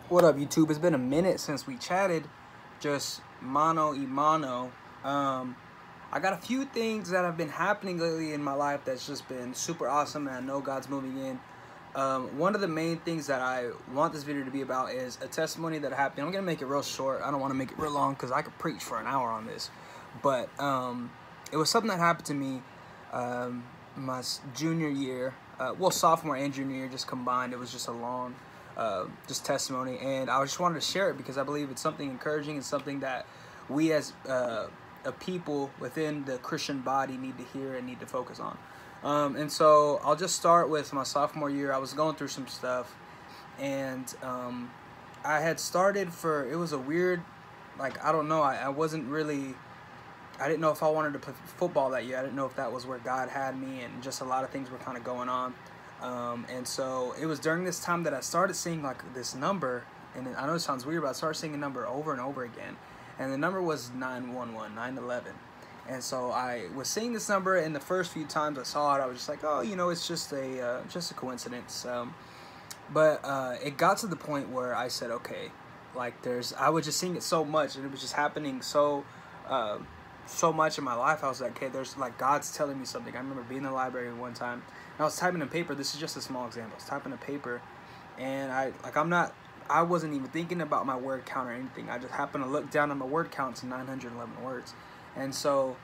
What up, YouTube? It's been a minute since we chatted, just mano y mano. I got a few things that have been happening lately in my life that's just been super awesome, and I know God's moving in. One of the main things that I want this video to be about is a testimony that happened. I'm going to make it real short. I don't want to make it real long because I could preach for an hour on this. But it was something that happened to me my junior year. Sophomore and junior year just combined. It was just a long just testimony, and I just wanted to share it because I believe it's something encouraging and something that we as a people within the Christian body need to hear and need to focus on. And so I'll just start with my sophomore year. I was going through some stuff, and I had started it was a weird, I don't know, I didn't know if I wanted to play football that year. I didn't know if that was where God had me, and just a lot of things were kind of going on. And so it was during this time that I started seeing this number, and I know it sounds weird, but I started seeing a number over and over again, and the number was 911, 911. And so I was seeing this number, and the first few times I saw it, I was just like, oh, it's just a coincidence. But it got to the point where I said, okay, I was just seeing it so much, and it was just happening so much in my life. I was like, okay, there's God's telling me something. I remember being in the library one time, and I was typing in paper. This is just a small example. I was typing in paper, and I wasn't even thinking about my word count or anything. I just happened to look down on my word count to 911 words. And so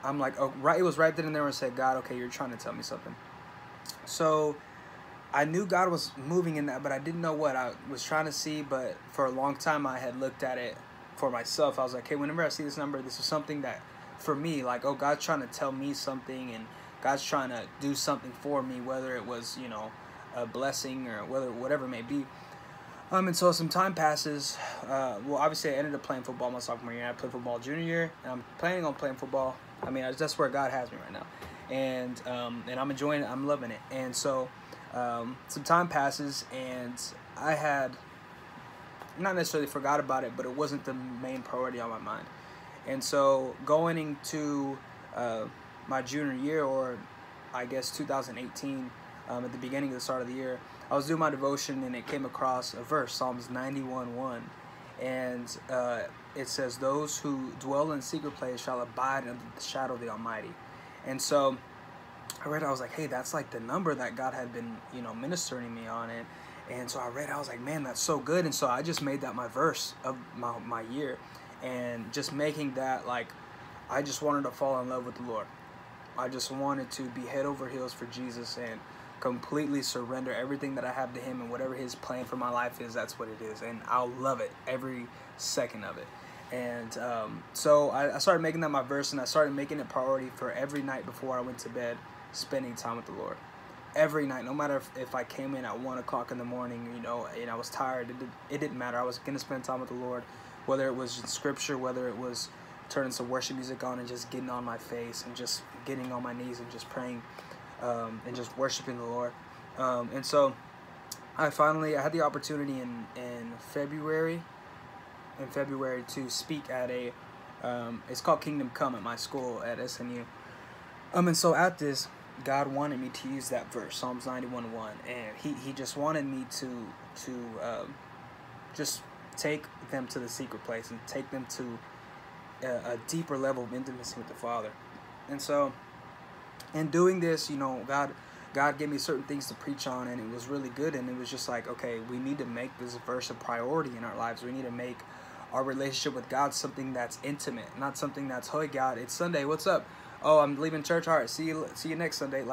I'm like, oh, right, it was right then and there and said, God, okay, you're trying to tell me something. So I knew God was moving in that, but I didn't know what I was trying to see. But for a long time, I had looked at it for myself. I was like, hey, whenever I see this number, this is something that, for me, oh, God's trying to tell me something, and God's trying to do something for me, whether it was, a blessing or whatever it may be. And so some time passes. Obviously, I ended up playing football my sophomore year. I played football junior year, and I'm planning on playing football. I mean, that's where God has me right now, and I'm enjoying it. I'm loving it. And so some time passes, and I had not necessarily forgot about it, but it wasn't the main priority on my mind. And so going into my junior year, or I guess 2018, at the beginning of the start of the year, I was doing my devotion, and it came across a verse, Psalms 91:1, and it says, those who dwell in secret place shall abide under the shadow of the Almighty. And so I read, I was like, hey, that's the number that God had been, ministering me on it. And so I read, I was like, man, that's so good. And so I just made that my verse of my year, and just making that, I just wanted to fall in love with the Lord. I just wanted to be head over heels for Jesus and completely surrender everything that I have to Him, and whatever His plan for my life is, that's what it is. And I'll love it every second of it. And so I started making that my verse, and I started making it priority for every night before I went to bed, spending time with the Lord. Every night, no matter if I came in at 1 o'clock in the morning, and I was tired, it didn't matter. I was going to spend time with the Lord, whether it was scripture, whether it was turning some worship music on and just getting on my face and just getting on my knees and just praying and just worshiping the Lord. And so I had the opportunity in February to speak at it's called Kingdom Come at my school at SNU. And so at this, God wanted me to use that verse, Psalms 91:1, and he just wanted me to just take them to the secret place and take them to a deeper level of intimacy with the Father. And so in doing this, God gave me certain things to preach on, and it was really good. And it was just like, okay, we need to make this verse a priority in our lives. We need to make our relationship with God something that's intimate, not something that's, hey, God, it's Sunday, what's up? Oh, I'm leaving church. All right, see you next Sunday.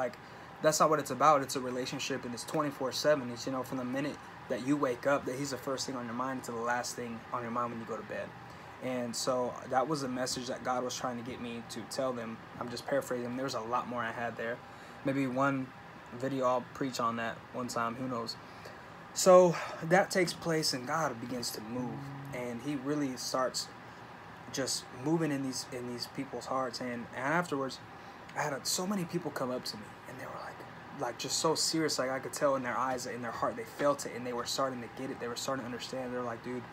That's not what it's about. It's a relationship, and it's 24/7. It's, from the minute that you wake up, that He's the first thing on your mind to the last thing on your mind when you go to bed. And so that was a message that God was trying to get me to tell them. I'm just paraphrasing. There's a lot more I had there. Maybe one video I'll preach on that one time. Who knows? So that takes place, and God begins to move, and He really starts just moving in these people's hearts. And afterwards, I had so many people come up to me, and they were like just so serious. I could tell in their eyes, in their heart, they felt it, and they were starting to get it. They were starting to understand. They're like, dude,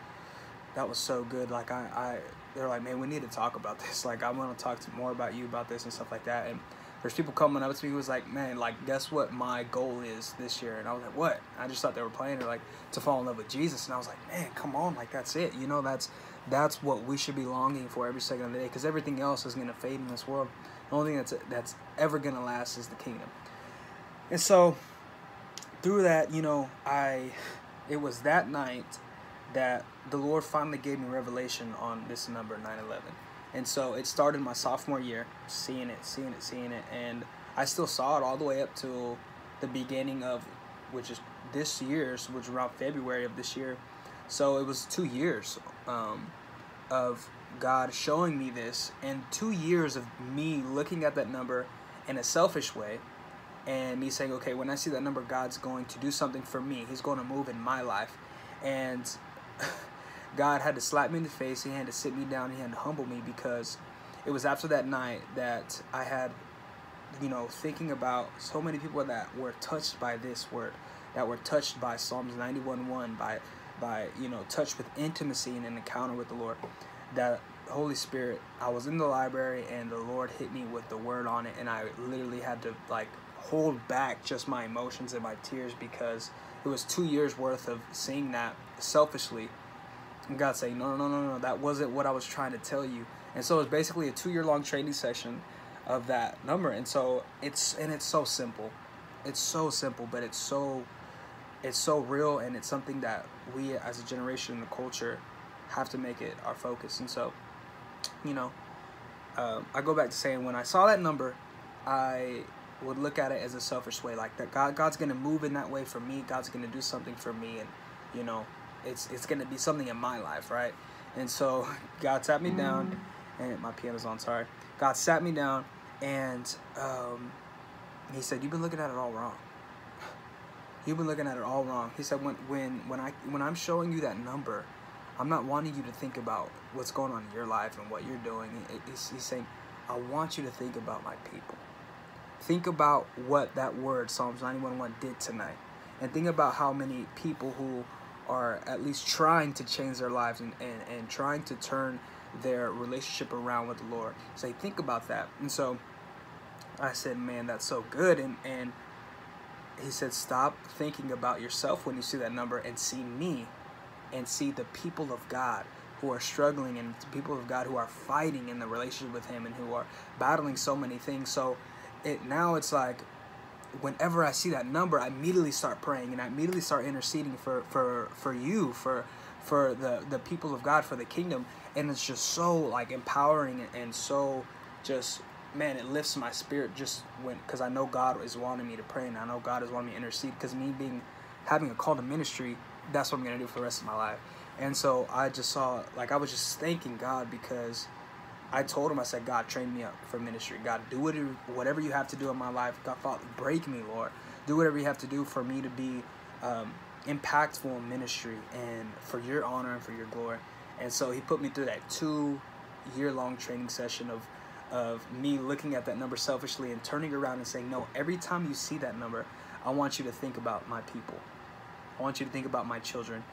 that was so good. They're like, man, we need to talk about this. I want to talk more about you about this and stuff like that. And there's people coming up to me who was like, man, like, guess what my goal is this year? And I was like, what? I just thought they were playing it, like, to fall in love with Jesus. And I was like, man, come on, like, that's it. You know, that's what we should be longing for every second of the day, because everything else is going to fade in this world. The only thing that's ever going to last is the kingdom. And so through that, you know, it was that night that the Lord finally gave me revelation on this number 9/11. And so it started my sophomore year, seeing it, and I still saw it all the way up to the beginning of, which is this year's, which was around February of this year. So it was 2 years of God showing me this, and 2 years of me looking at that number in a selfish way, and me saying, okay, when I see that number, God's going to do something for me. He's going to move in my life. And God had to slap me in the face. He had to sit me down. He had to humble me, because it was after that night that I had, you know, thinking about so many people that were touched by this word, that were touched by Psalms 91:1, by you know, touched with intimacy and an encounter with the Lord. That Holy Spirit, I was in the library and the Lord hit me with the word on it, and I literally had to like hold back just my emotions and my tears, because it was 2 years worth of seeing that selfishly. And God saying, no, that wasn't what I was trying to tell you. And so it's basically a 2-year-long training session of that number. And so it's so simple. It's so simple, but it's so real, and it's something that we as a generation in the culture have to make it our focus. And so, you know, I go back to saying, when I saw that number, I would look at it as a selfish way, like that God's going to move in that way for me. God's going to do something for me, and, you know, it's going to be something in my life, right? And so God sat me down, and my piano's on, sorry. God sat me down, and he said, you've been looking at it all wrong. You've been looking at it all wrong. He said, when I'm showing you that number, I'm not wanting you to think about what's going on in your life and what you're doing. He's saying, I want you to think about my people. Think about what that word, Psalms 91:1, did tonight. And think about how many people who are at least trying to change their lives and trying to turn their relationship around with the Lord. So think about that. And so I said, man, that's so good. And he said, stop thinking about yourself when you see that number, and see me, and see the people of God who are struggling, and the people of God who are fighting in the relationship with him, and who are battling so many things. So now it's like, whenever I see that number, I immediately start praying, and I immediately start interceding for you, for the people of God, for the kingdom. And it's just so like empowering, and so just, man, it lifts my spirit, just because I know God is wanting me to pray, and I know God is wanting me to intercede, because me having a call to ministry, that's what I'm going to do for the rest of my life. And so I just saw, like, I was just thanking God, because I told him, I said, God, train me up for ministry. God, do whatever you have to do in my life. God, Father, break me, Lord. Do whatever you have to do for me to be impactful in ministry, and for your honor and for your glory. And so he put me through that 2-year-long training session of me looking at that number selfishly, and turning around and saying, no, every time you see that number, I want you to think about my people. I want you to think about my children.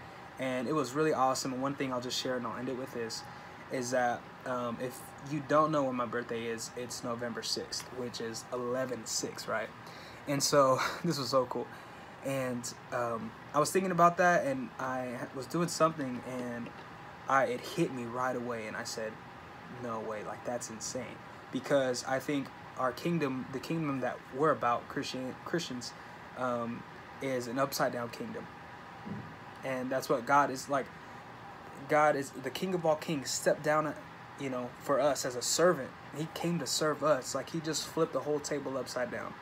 And it was really awesome. And one thing I'll just share, and I'll end it with this, is that if you don't know when my birthday is, it's November 6th, which is 11/6, right? And so this was so cool. And I was thinking about that, and I was doing something, and it hit me right away, and I said, no way, like, that's insane. Because I think our kingdom, the kingdom that we're about, Christians, is an upside down kingdom. And that's what God is like. God is the King of all kings, stepped down, you know, for us as a servant. He came to serve us. Like, he just flipped the whole table upside down.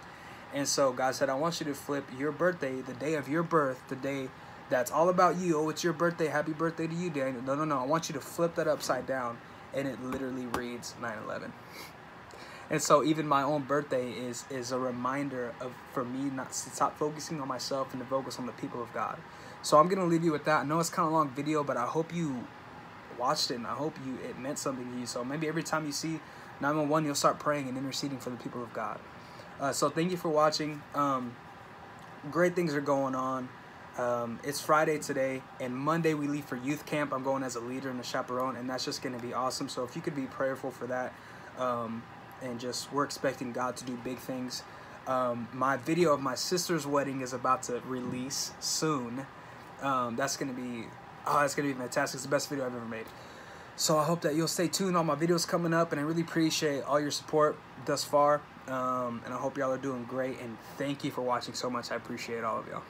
And so God said, I want you to flip your birthday, the day of your birth, the day that's all about you. Oh, it's your birthday. Happy birthday to you, Daniel. No. I want you to flip that upside down. And it literally reads 9/11. And so even my own birthday is a reminder for me not to stop focusing on myself and to focus on the people of God. So I'm going to leave you with that. I know it's kind of a long video, but I hope you watched it, and I hope it meant something to you. So maybe every time you see 911, you'll start praying and interceding for the people of God. So thank you for watching. Great things are going on. It's Friday today, and Monday we leave for youth camp. I'm going as a leader and a chaperone, and that's just going to be awesome. So if you could be prayerful for that, and just we're expecting God to do big things. My video of my sister's wedding is about to release soon. That's gonna be fantastic. It's the best video I've ever made. So I hope that you'll stay tuned on my videos coming up, and I really appreciate all your support thus far. And I hope y'all are doing great, and thank you for watching so much. I appreciate all of y'all.